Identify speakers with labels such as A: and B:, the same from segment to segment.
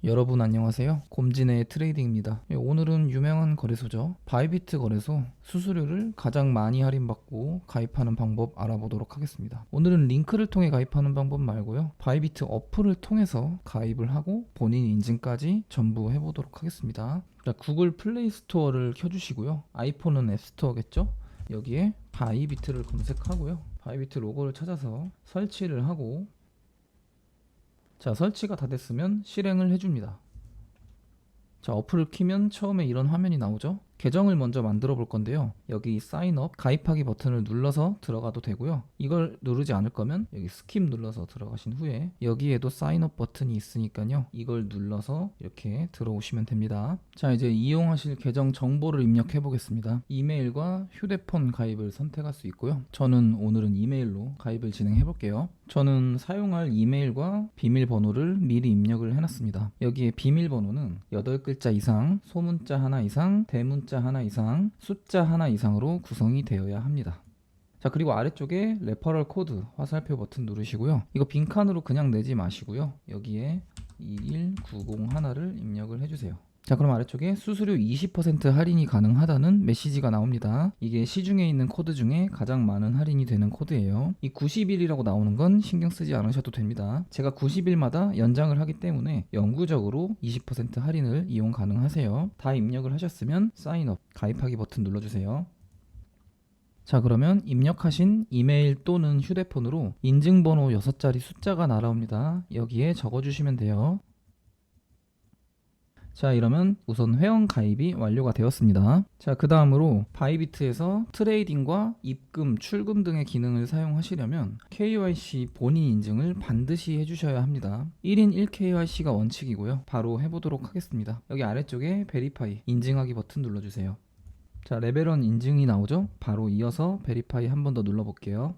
A: 여러분 안녕하세요. 곰진의 트레이딩입니다. 오늘은 유명한 거래소죠. 바이비트 거래소 수수료를 가장 많이 할인받고 가입하는 방법 알아보도록 하겠습니다. 오늘은 링크를 통해 가입하는 방법 말고요. 바이비트 어플을 통해서 가입을 하고 본인 인증까지 전부 해보도록 하겠습니다. 자, 구글 플레이 스토어를 켜주시고요. 아이폰은 앱스토어겠죠? 여기에 바이비트를 검색하고요. 바이비트 로고를 찾아서 설치를 하고, 자, 설치가 다 됐으면 실행을 해줍니다. 자, 어플을 키면 처음에 이런 화면이 나오죠. 계정을 먼저 만들어 볼 건데요. 여기 사인업 가입하기 버튼을 눌러서 들어가도 되고요. 이걸 누르지 않을 거면 여기 스킵 눌러서 들어가신 후에 여기에도 사인업 버튼이 있으니까요. 이걸 눌러서 이렇게 들어오시면 됩니다. 자, 이제 이용하실 계정 정보를 입력해 보겠습니다. 이메일과 휴대폰 가입을 선택할 수 있고요. 저는 오늘은 이메일로 가입을 진행해 볼게요. 저는 사용할 이메일과 비밀번호를 미리 입력을 해놨습니다. 여기에 비밀번호는 8글자 이상, 소문자 하나 이상, 대문자 하나 이상, 숫자 하나 이상으로 구성이 되어야 합니다. 자, 그리고 아래쪽에 레퍼럴 코드 화살표 버튼 누르시고요. 이거 빈칸으로 그냥 내지 마시고요. 여기에 21901를 입력을 해주세요. 자, 그럼 아래쪽에 수수료 20% 할인이 가능하다는 메시지가 나옵니다. 이게 시중에 있는 코드 중에 가장 많은 할인이 되는 코드예요. 이 90일이라고 나오는 건 신경 쓰지 않으셔도 됩니다. 제가 90일마다 연장을 하기 때문에 영구적으로 20% 할인을 이용 가능하세요. 다 입력을 하셨으면 사인업 가입하기 버튼 눌러주세요. 자, 그러면 입력하신 이메일 또는 휴대폰으로 인증번호 6자리 숫자가 날아옵니다. 여기에 적어주시면 돼요. 자, 이러면 우선 회원 가입이 완료가 되었습니다. 자, 그 다음으로 바이비트에서 트레이딩과 입금, 출금 등의 기능을 사용하시려면 KYC 본인 인증을 반드시 해주셔야 합니다. 1인 1KYC가 원칙이고요. 바로 해보도록 하겠습니다. 여기 아래쪽에 베리파이, 인증하기 버튼 눌러주세요. 자, 레벨 1 인증이 나오죠? 바로 이어서 베리파이 한 번 더 눌러볼게요.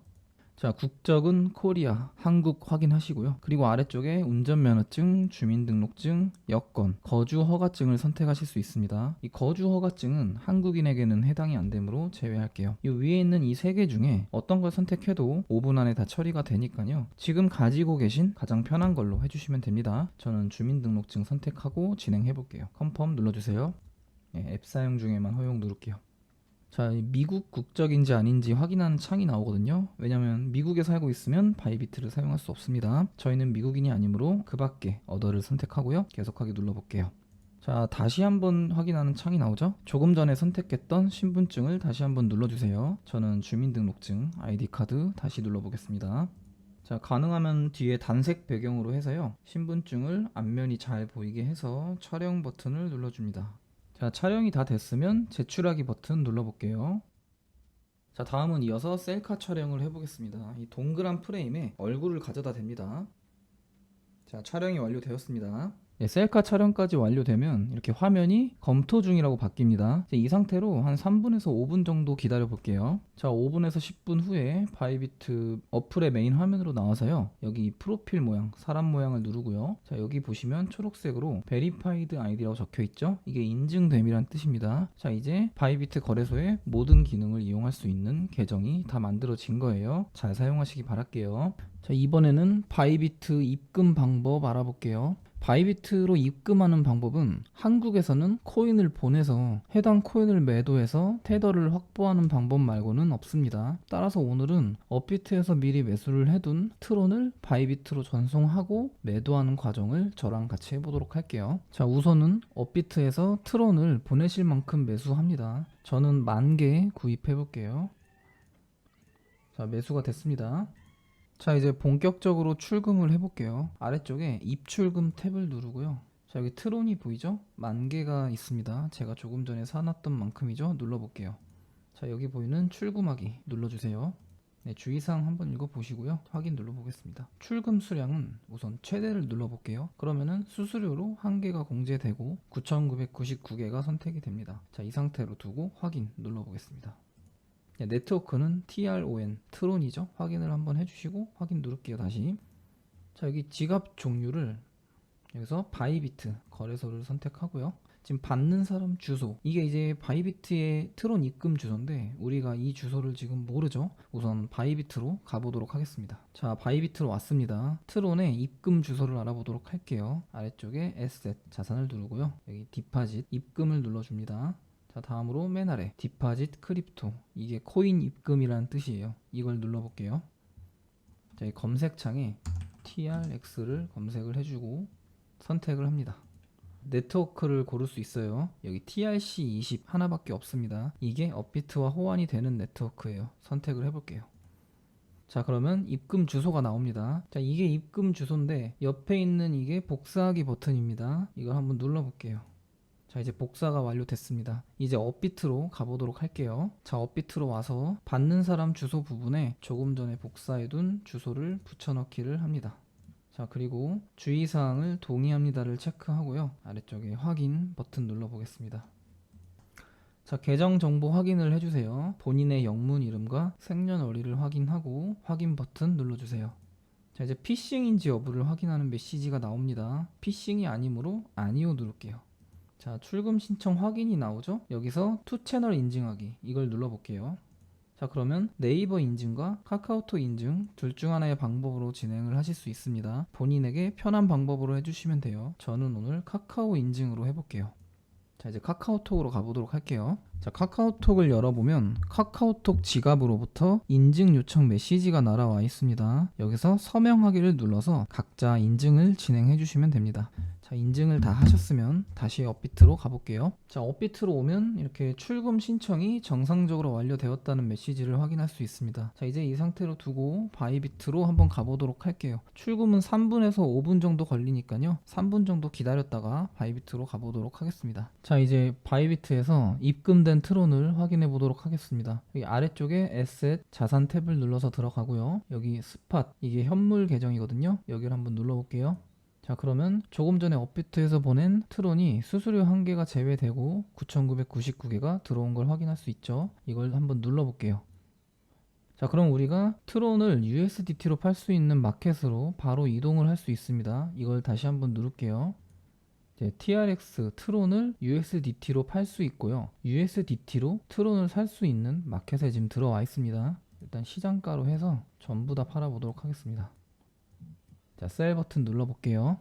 A: 자, 국적은 코리아, 한국 확인하시고요. 그리고 아래쪽에 운전면허증, 주민등록증, 여권, 거주 허가증을 선택하실 수 있습니다. 이 거주 허가증은 한국인에게는 해당이 안 되므로 제외할게요. 이 위에 있는 이 세 개 중에 어떤 걸 선택해도 5분 안에 다 처리가 되니까요. 지금 가지고 계신 가장 편한 걸로 해주시면 됩니다. 저는 주민등록증 선택하고 진행해 볼게요. 컨펌 눌러주세요. 앱 사용 중에만 허용 누를게요. 자, 미국 국적인지 아닌지 확인하는 창이 나오거든요. 왜냐면 미국에 살고 있으면 바이비트를 사용할 수 없습니다. 저희는 미국인이 아니므로 그 밖에 어더를 선택하고요. 계속하기 눌러볼게요. 자, 다시 한번 확인하는 창이 나오죠. 조금 전에 선택했던 신분증을 다시 한번 눌러주세요. 저는 주민등록증, 아이디카드 다시 눌러보겠습니다. 자, 가능하면 뒤에 단색 배경으로 해서요. 신분증을 앞면이 잘 보이게 해서 촬영 버튼을 눌러줍니다. 자, 촬영이 다 됐으면 제출하기 버튼 눌러볼게요. 자, 다음은 이어서 셀카 촬영을 해보겠습니다. 이 동그란 프레임에 얼굴을 가져다 댑니다. 자, 촬영이 완료되었습니다. 네, 셀카 촬영까지 완료되면 이렇게 화면이 검토 중이라고 바뀝니다. 이 상태로 한 3분에서 5분 정도 기다려 볼게요. 자, 5분에서 10분 후에 바이비트 어플의 메인 화면으로 나와서요. 여기 프로필 모양, 사람 모양을 누르고요. 자, 여기 보시면 초록색으로 Verified ID라고 적혀 있죠. 이게 인증됨이란 뜻입니다. 자, 이제 바이비트 거래소의 모든 기능을 이용할 수 있는 계정이 다 만들어진 거예요. 잘 사용하시기 바랄게요. 자, 이번에는 바이비트 입금 방법 알아볼게요. 바이비트로 입금하는 방법은 한국에서는 코인을 보내서 해당 코인을 매도해서 테더를 확보하는 방법 말고는 없습니다. 따라서 오늘은 업비트에서 미리 매수를 해둔 트론을 바이비트로 전송하고 매도하는 과정을 저랑 같이 해보도록 할게요. 자, 우선은 업비트에서 트론을 보내실 만큼 매수합니다. 저는 10,000개 구입해 볼게요. 자, 매수가 됐습니다. 자, 이제 본격적으로 출금을 해볼게요. 아래쪽에 입출금 탭을 누르고요. 자, 여기 트론이 보이죠? 10,000개가 있습니다. 제가 조금 전에 사놨던 만큼이죠? 눌러볼게요. 자, 여기 보이는 출금하기 눌러주세요. 네, 주의사항 한번 읽어보시고요. 확인 눌러보겠습니다. 출금 수량은 우선 최대를 눌러볼게요. 그러면은 수수료로 1개가 공제되고 9,999개가 선택이 됩니다. 자, 이 상태로 두고 확인 눌러보겠습니다. 네트워크는 TRON, 트론이죠. 확인을 한번 해주시고 확인 누를게요. 다시. 자, 여기 지갑 종류를 여기서 바이비트 거래소를 선택하고요. 지금 받는 사람 주소, 이게 이제 바이비트의 트론 입금 주소인데 우리가 이 주소를 지금 모르죠. 우선 바이비트로 가보도록 하겠습니다. 자, 바이비트로 왔습니다. 트론의 입금 주소를 알아보도록 할게요. 아래쪽에 에셋 자산을 누르고요. 여기 디파짓 입금을 눌러줍니다. 자, 다음으로 맨 아래 디파짓 크립토, 이게 코인 입금이라는 뜻이에요. 이걸 눌러볼게요. 자, 이 검색창에 TRX를 검색을 해주고 선택을 합니다. 네트워크를 고를 수 있어요. 여기 TRC20 하나밖에 없습니다. 이게 업비트와 호환이 되는 네트워크예요. 선택을 해볼게요. 자, 그러면 입금 주소가 나옵니다. 자, 이게 입금 주소인데 옆에 있는 이게 복사하기 버튼입니다. 이걸 한번 눌러볼게요. 자, 이제 복사가 완료됐습니다. 이제 업비트로 가보도록 할게요. 자, 업비트로 와서 받는 사람 주소 부분에 조금 전에 복사해둔 주소를 붙여넣기를 합니다. 자, 그리고 주의사항을 동의합니다를 체크하고요. 아래쪽에 확인 버튼 눌러보겠습니다. 자, 계정 정보 확인을 해주세요. 본인의 영문 이름과 생년월일을 확인하고 확인 버튼 눌러주세요. 자, 이제 피싱인지 여부를 확인하는 메시지가 나옵니다. 피싱이 아니므로 아니요 누를게요. 자, 출금 신청 확인이 나오죠? 여기서 투 채널 인증하기, 이걸 눌러볼게요. 자, 그러면 네이버 인증과 카카오톡 인증 둘 중 하나의 방법으로 진행을 하실 수 있습니다. 본인에게 편한 방법으로 해주시면 돼요. 저는 오늘 카카오 인증으로 해볼게요. 자, 이제 카카오톡으로 가보도록 할게요. 자, 카카오톡을 열어보면 카카오톡 지갑으로부터 인증 요청 메시지가 날아와 있습니다. 여기서 서명하기를 눌러서 각자 인증을 진행해 주시면 됩니다. 자, 인증을 다 하셨으면 다시 업비트로 가볼게요. 자, 업비트로 오면 이렇게 출금 신청이 정상적으로 완료되었다는 메시지를 확인할 수 있습니다. 자, 이제 이 상태로 두고 바이비트로 한번 가보도록 할게요. 출금은 3분에서 5분 정도 걸리니까요. 3분 정도 기다렸다가 바이비트로 가보도록 하겠습니다. 자, 이제 바이비트에서 입금된 트론을 확인해 보도록 하겠습니다. 여기 아래쪽에 에셋 자산 탭을 눌러서 들어가고요. 여기 스팟, 이게 현물 계정이거든요. 여기를 한번 눌러볼게요. 자, 그러면 조금 전에 업비트에서 보낸 트론이 수수료 1개가 제외되고 9,999개가 들어온 걸 확인할 수 있죠. 이걸 한번 눌러볼게요. 자, 그럼 우리가 트론을 USDT로 팔 수 있는 마켓으로 바로 이동을 할 수 있습니다. 이걸 다시 한번 누를게요. 이제 TRX 트론을 USDT로 팔 수 있고요. USDT로 트론을 살 수 있는 마켓에 지금 들어와 있습니다. 일단 시장가로 해서 전부 다 팔아보도록 하겠습니다. 자, 셀 버튼 눌러볼게요.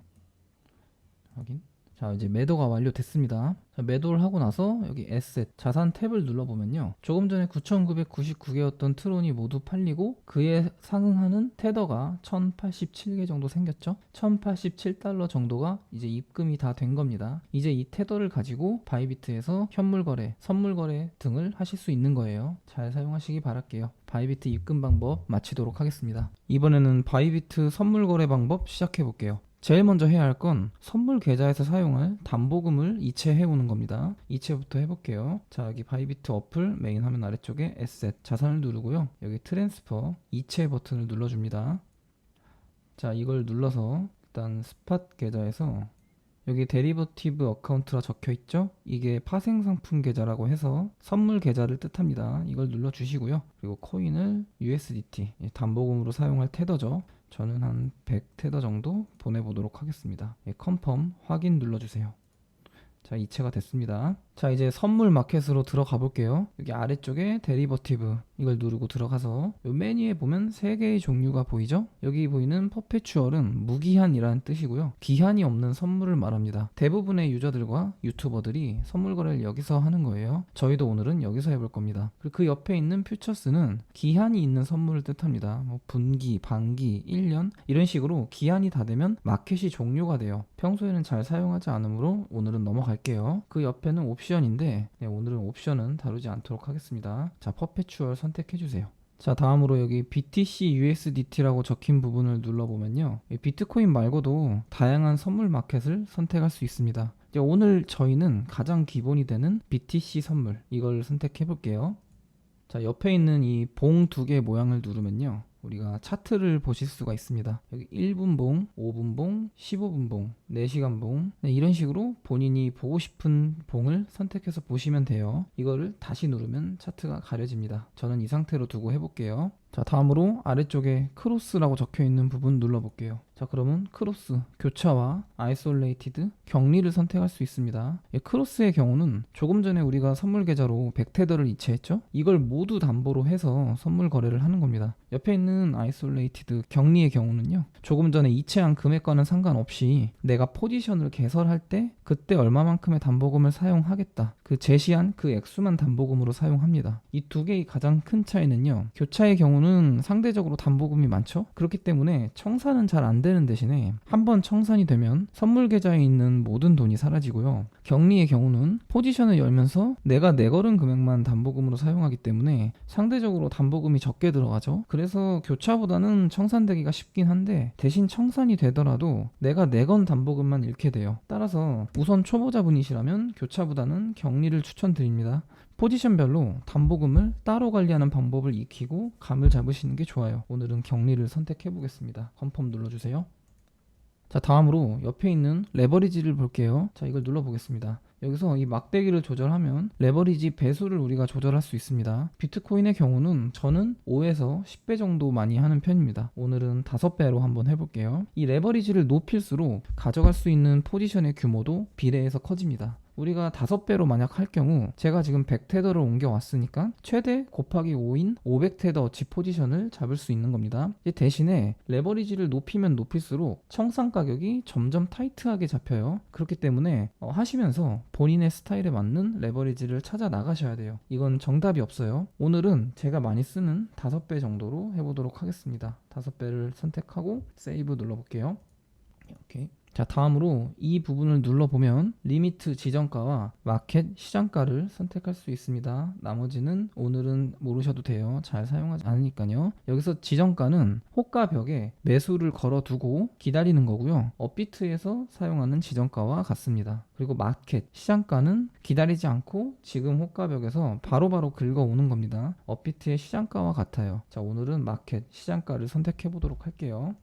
A: 확인. 자, 이제 매도가 완료됐습니다. 자, 매도를 하고 나서 여기 에셋 자산 탭을 눌러보면요, 조금 전에 9,999개였던 트론이 모두 팔리고 그에 상응하는 테더가 1,087개 정도 생겼죠. 1,087달러 정도가 이제 입금이 다 된 겁니다. 이제 이 테더를 가지고 바이비트에서 현물 거래, 선물 거래 등을 하실 수 있는 거예요. 잘 사용하시기 바랄게요. 바이비트 입금 방법 마치도록 하겠습니다. 이번에는 바이비트 선물 거래 방법 시작해 볼게요. 제일 먼저 해야 할 건 선물 계좌에서 사용할 담보금을 이체해 오는 겁니다. 이체부터 해볼게요. 자, 여기 바이비트 어플 메인 화면 아래쪽에 에셋 자산을 누르고요. 여기 트랜스퍼 이체 버튼을 눌러줍니다. 자, 이걸 눌러서 일단 스팟 계좌에서 여기 데리버티브 어카운트라 적혀 있죠? 이게 파생상품 계좌라고 해서 선물 계좌를 뜻합니다. 이걸 눌러주시고요. 그리고 코인을 USDT 담보금으로 사용할 테더죠. 저는 한 100테더 정도 보내보도록 하겠습니다. 컨펌 확인 눌러주세요. 자, 이체가 됐습니다. 자, 이제 선물 마켓으로 들어가 볼게요. 여기 아래쪽에 데리버티브 이걸 누르고 들어가서 요 메뉴에 보면 3개의 종류가 보이죠? 여기 보이는 퍼페추얼은 무기한이라는 뜻이고요. 기한이 없는 선물을 말합니다. 대부분의 유저들과 유튜버들이 선물 거래를 여기서 하는 거예요. 저희도 오늘은 여기서 해볼 겁니다. 그리고 그 옆에 있는 퓨처스는 기한이 있는 선물을 뜻합니다. 뭐 분기, 반기, 1년 이런 식으로 기한이 다 되면 마켓이 종료가 돼요. 평소에는 잘 사용하지 않으므로 오늘은 넘어갈게요. 그 옆에는 옵션인데 오늘은 옵션은 다루지 않도록 하겠습니다. 자, 퍼페추얼 선택해주세요. 자, 다음으로 여기 BTC USDT라고 적힌 부분을 눌러보면요, 비트코인 말고도 다양한 선물 마켓을 선택할 수 있습니다. 이제 오늘 저희는 가장 기본이 되는 BTC 선물 이걸 선택해 볼게요. 자, 옆에 있는 이 봉 2개 모양을 누르면요, 우리가 차트를 보실 수가 있습니다. 여기 1분 봉, 5분 봉, 15분 봉, 4시간 봉, 이런 식으로 본인이 보고 싶은 봉을 선택해서 보시면 돼요. 이거를 다시 누르면 차트가 가려집니다. 저는 이 상태로 두고 해볼게요. 자, 다음으로 아래쪽에 크로스라고 적혀 있는 부분 눌러볼게요. 자, 그러면 크로스, 교차와 아이솔레이티드, 격리를 선택할 수 있습니다. 크로스의 경우는 조금 전에 우리가 선물 계좌로 100테더를 이체했죠? 이걸 모두 담보로 해서 선물 거래를 하는 겁니다. 옆에 있는 아이솔레이티드, 격리의 경우는요, 조금 전에 이체한 금액과는 상관없이 내가 포지션을 개설할 때 그때 얼마만큼의 담보금을 사용하겠다, 그 제시한 그 액수만 담보금으로 사용합니다. 이 두 개의 가장 큰 차이는요, 교차의 경우는 상대적으로 담보금이 많죠. 그렇기 때문에 청산은 잘 안 되는 대신에 한번 청산이 되면 선물 계좌에 있는 모든 돈이 사라지고요, 격리의 경우는 포지션을 열면서 내가 내걸은 금액만 담보금으로 사용하기 때문에 상대적으로 담보금이 적게 들어가죠. 그래서 교차보다는 청산되기가 쉽긴 한데, 대신 청산이 되더라도 내가 내건 담보금만 잃게 돼요. 따라서 우선 초보자분이시라면 교차보다는 격리를 추천드립니다. 포지션별로 담보금을 따로 관리하는 방법을 익히고 감을 잡으시는 게 좋아요. 오늘은 격리를 선택해 보겠습니다. 컨펌 눌러주세요. 자, 다음으로 옆에 있는 레버리지를 볼게요. 자, 이걸 눌러보겠습니다. 여기서 이 막대기를 조절하면 레버리지 배수를 우리가 조절할 수 있습니다. 비트코인의 경우는 저는 5에서 10배 정도 많이 하는 편입니다. 오늘은 5배로 한번 해볼게요. 이 레버리지를 높일수록 가져갈 수 있는 포지션의 규모도 비례해서 커집니다. 우리가 5배로 만약 할 경우 제가 지금 100테더를 옮겨왔으니까 최대 곱하기 5인 500테더어치 포지션을 잡을 수 있는 겁니다. 대신에 레버리지를 높이면 높일수록 청산 가격이 점점 타이트하게 잡혀요. 그렇기 때문에 하시면서 본인의 스타일에 맞는 레버리지를 찾아 나가셔야 돼요. 이건 정답이 없어요. 오늘은 제가 많이 쓰는 5배 정도로 해보도록 하겠습니다. 5배를 선택하고 세이브 눌러볼게요. 오케이. 자, 다음으로 이 부분을 눌러보면 리미트 지정가와 마켓 시장가를 선택할 수 있습니다. 나머지는 오늘은 모르셔도 돼요. 잘 사용하지 않으니까요. 여기서 지정가는 호가 벽에 매수를 걸어두고 기다리는 거고요, 업비트에서 사용하는 지정가와 같습니다. 그리고 마켓 시장가는 기다리지 않고 지금 호가 벽에서 바로바로 긁어오는 겁니다. 업비트의 시장가와 같아요. 자, 오늘은 마켓 시장가를 선택해 보도록 할게요.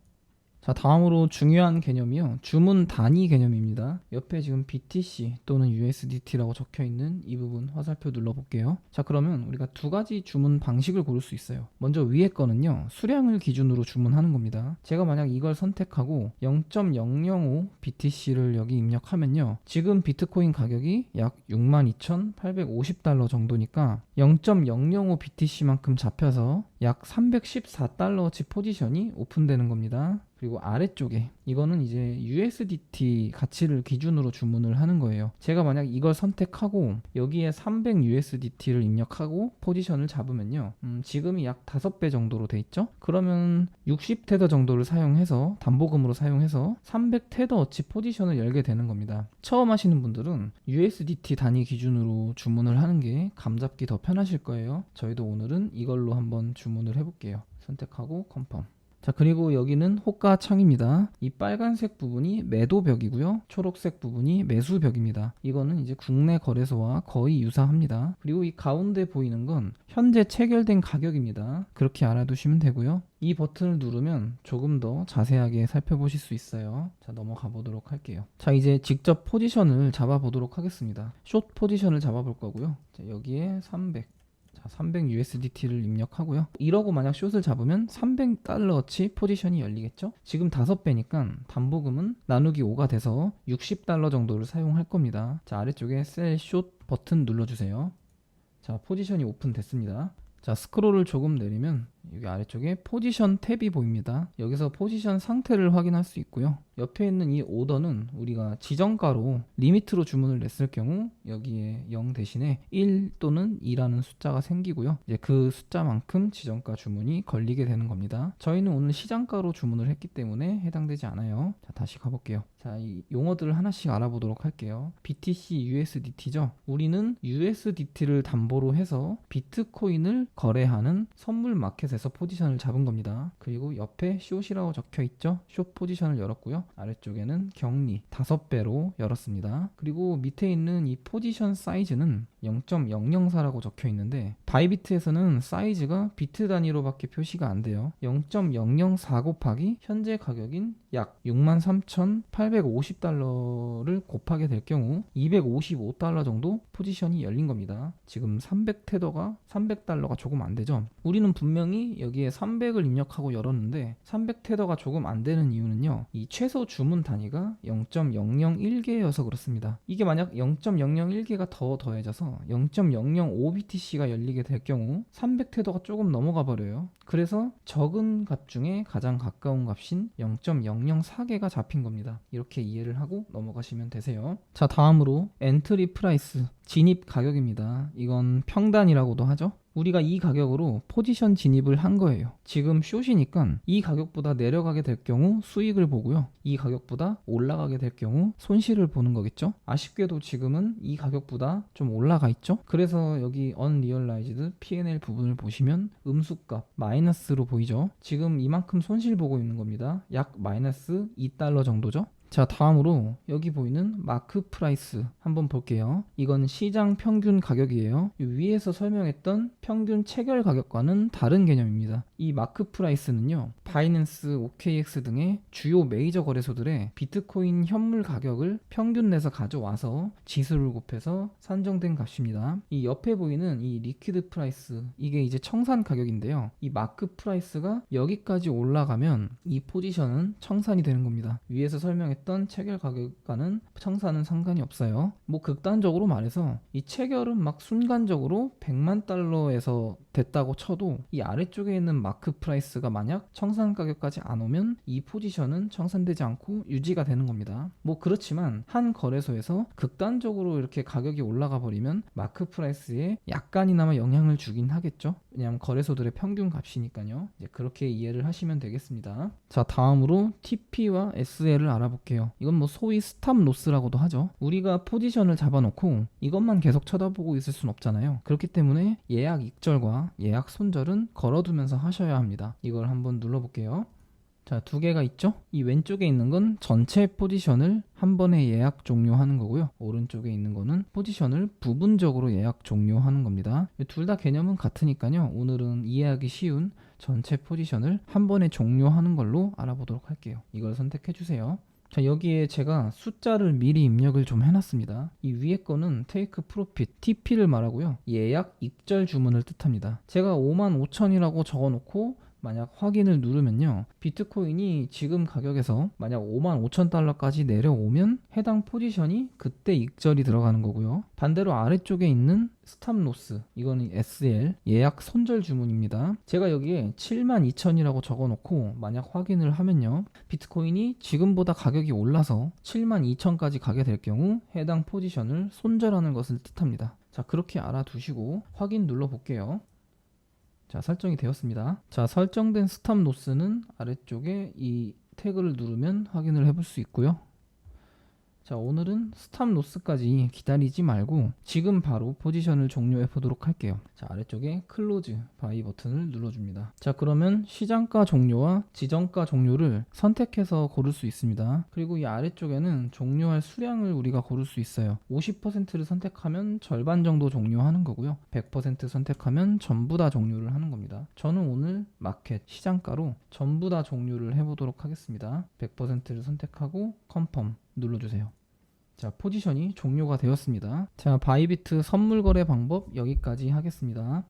A: 자, 다음으로 중요한 개념이요, 주문 단위 개념입니다. 옆에 지금 BTC 또는 USDT라고 적혀있는 이 부분 화살표 눌러볼게요. 자, 그러면 우리가 두 가지 주문 방식을 고를 수 있어요. 먼저 위에 거는요, 수량을 기준으로 주문하는 겁니다. 제가 만약 이걸 선택하고 0.005 BTC를 여기 입력하면요, 지금 비트코인 가격이 약 62,850달러 정도니까 0.005 BTC만큼 잡혀서 약 314달러어치 포지션이 오픈되는 겁니다. 그리고 아래쪽에 이거는 이제 USDT 가치를 기준으로 주문을 하는 거예요. 제가 만약 이걸 선택하고 여기에 300 USDT를 입력하고 포지션을 잡으면요, 지금이 약 5배 정도로 돼 있죠. 그러면 60테더 정도를 사용해서 담보금으로 사용해서 300테더어치 포지션을 열게 되는 겁니다. 처음 하시는 분들은 USDT 단위 기준으로 주문을 하는 게 감잡기 더 편하실 거예요. 저희도 오늘은 이걸로 한번 주문을 해볼게요. 선택하고 컨펌. 자, 그리고 여기는 호가 창입니다. 이 빨간색 부분이 매도벽이고요, 초록색 부분이 매수벽입니다. 이거는 이제 국내 거래소와 거의 유사합니다. 그리고 이 가운데 보이는 건 현재 체결된 가격입니다. 그렇게 알아두시면 되고요. 이 버튼을 누르면 조금 더 자세하게 살펴보실 수 있어요. 자, 넘어가 보도록 할게요. 자, 이제 직접 포지션을 잡아 보도록 하겠습니다. 숏 포지션을 잡아 볼 거고요. 자, 여기에 300 USDT를 입력하고요. 이러고 만약 숏을 잡으면 300달러어치 포지션이 열리겠죠? 지금 5배니까 담보금은 나누기 5가 돼서 60달러 정도를 사용할 겁니다. 자, 아래쪽에 셀 숏 버튼 눌러주세요. 자, 포지션이 오픈됐습니다. 자, 스크롤을 조금 내리면 여기 아래쪽에 포지션 탭이 보입니다. 여기서 포지션 상태를 확인할 수 있고요. 옆에 있는 이 오더는 우리가 지정가로 리미트로 주문을 냈을 경우 여기에 0 대신에 1 또는 2라는 숫자가 생기고요. 이제 그 숫자만큼 지정가 주문이 걸리게 되는 겁니다. 저희는 오늘 시장가로 주문을 했기 때문에 해당되지 않아요. 자, 다시 가볼게요. 자, 이 용어들을 하나씩 알아보도록 할게요. BTC, USDT죠. 우리는 USDT를 담보로 해서 비트코인을 거래하는 선물 마켓에서 포지션을 잡은 겁니다. 그리고 옆에 숏이라고 적혀 있죠. 숏 포지션을 열었고요. 아래쪽에는 격리 5배로 열었습니다. 그리고 밑에 있는 이 포지션 사이즈는 0.004라고 적혀 있는데 바이비트에서는 사이즈가 비트 단위로밖에 표시가 안 돼요. 0.004 곱하기 현재 가격인 약 63,850달러를 곱하게 될 경우 255달러 정도 포지션이 열린 겁니다. 지금 300테더가 300달러가 조금 안 되죠. 우리는 분명히 여기에 300을 입력하고 열었는데 300테더가 조금 안 되는 이유는요. 이 최소 주문 단위가 0.001개여서 그렇습니다. 이게 만약 0.001개가 더 더해져서 0.005BTC가 열리게 될 경우 300테더가 조금 넘어가 버려요. 그래서 적은 값 중에 가장 가까운 값인 0.004개가 잡힌 겁니다. 이렇게 이해를 하고 넘어가시면 되세요. 자, 다음으로 엔트리 프라이스, 진입 가격입니다. 이건 평단이라고도 하죠. 우리가 이 가격으로 포지션 진입을 한 거예요. 지금 숏이니까 이 가격보다 내려가게 될 경우 수익을 보고요. 이 가격보다 올라가게 될 경우 손실을 보는 거겠죠. 아쉽게도 지금은 이 가격보다 좀 올라가 있죠. 그래서 여기 unrealized P&L 부분을 보시면 음수값 마이너스로 보이죠. 지금 이만큼 손실 보고 있는 겁니다. 약 마이너스 2달러 정도죠. 자, 다음으로 여기 보이는 마크 프라이스 한번 볼게요. 이건 시장 평균 가격이에요. 위에서 설명했던 평균 체결 가격과는 다른 개념입니다. 이 마크 프라이스는요, 바이낸스, OKX 등의 주요 메이저 거래소들의 비트코인 현물 가격을 평균 내서 가져와서 지수를 곱해서 산정된 값입니다. 이 옆에 보이는 이 리퀴드 프라이스, 이게 이제 청산 가격인데요. 이 마크 프라이스가 여기까지 올라가면 이 포지션은 청산이 되는 겁니다. 위에서 설명했던 체결 가격과는 청산은 상관이 없어요. 뭐 극단적으로 말해서 이 체결은 막 순간적으로 100만 달러에서 됐다고 쳐도 이 아래쪽에 있는 마크 프라이스가 만약 청산 가격까지 안 오면 이 포지션은 청산되지 않고 유지가 되는 겁니다. 뭐 그렇지만 한 거래소에서 극단적으로 이렇게 가격이 올라가 버리면 마크 프라이스에 약간이나마 영향을 주긴 하겠죠. 왜냐하면 거래소들의 평균 값이니까요. 이제 그렇게 이해를 하시면 되겠습니다. 자, 다음으로 TP와 SL을 알아볼게요. 이건 뭐 소위 스탑 로스라고도 하죠. 우리가 포지션을 잡아놓고 이것만 계속 쳐다보고 있을 순 없잖아요. 그렇기 때문에 예약 익절과 예약 손절은 걸어두면서 하셔야 합니다. 이걸 한번 눌러볼게요. 자, 두 개가 있죠? 이 왼쪽에 있는 건 전체 포지션을 한 번에 예약 종료하는 거고요. 오른쪽에 있는 거는 포지션을 부분적으로 예약 종료하는 겁니다. 둘 다 개념은 같으니까요. 오늘은 이해하기 쉬운 전체 포지션을 한 번에 종료하는 걸로 알아보도록 할게요. 이걸 선택해 주세요. 자, 여기에 제가 숫자를 미리 입력을 좀 해놨습니다. 이 위에 거는 테이크 프로핏, TP를 말하고요. 예약 익절 주문을 뜻합니다. 제가 55,000이라고 적어놓고 만약 확인을 누르면요, 비트코인이 지금 가격에서 만약 55,000달러까지 내려오면 해당 포지션이 그때 익절이 들어가는 거고요. 반대로 아래쪽에 있는 스탑 로스, 이거는 SL, 예약 손절 주문입니다. 제가 여기에 72,000이라고 적어놓고 만약 확인을 하면요, 비트코인이 지금보다 가격이 올라서 72,000까지 가게 될 경우 해당 포지션을 손절하는 것을 뜻합니다. 자, 그렇게 알아두시고 확인 눌러볼게요. 자, 설정이 되었습니다. 자, 설정된 스탑 로스는 아래쪽에 이 태그를 누르면 확인을 해볼 수 있고요. 자, 오늘은 스탑 로스까지 기다리지 말고 지금 바로 포지션을 종료해 보도록 할게요. 자, 아래쪽에 클로즈 바이 버튼을 눌러줍니다. 자, 그러면 시장가 종료와 지정가 종료를 선택해서 고를 수 있습니다. 그리고 이 아래쪽에는 종료할 수량을 우리가 고를 수 있어요. 50%를 선택하면 절반 정도 종료하는 거고요. 100% 선택하면 전부 다 종료를 하는 겁니다. 저는 오늘 마켓 시장가로 전부 다 종료를 해보도록 하겠습니다. 100%를 선택하고 컨펌 눌러주세요. 자, 포지션이 종료가 되었습니다. 자, 바이비트 선물 거래 방법 여기까지 하겠습니다.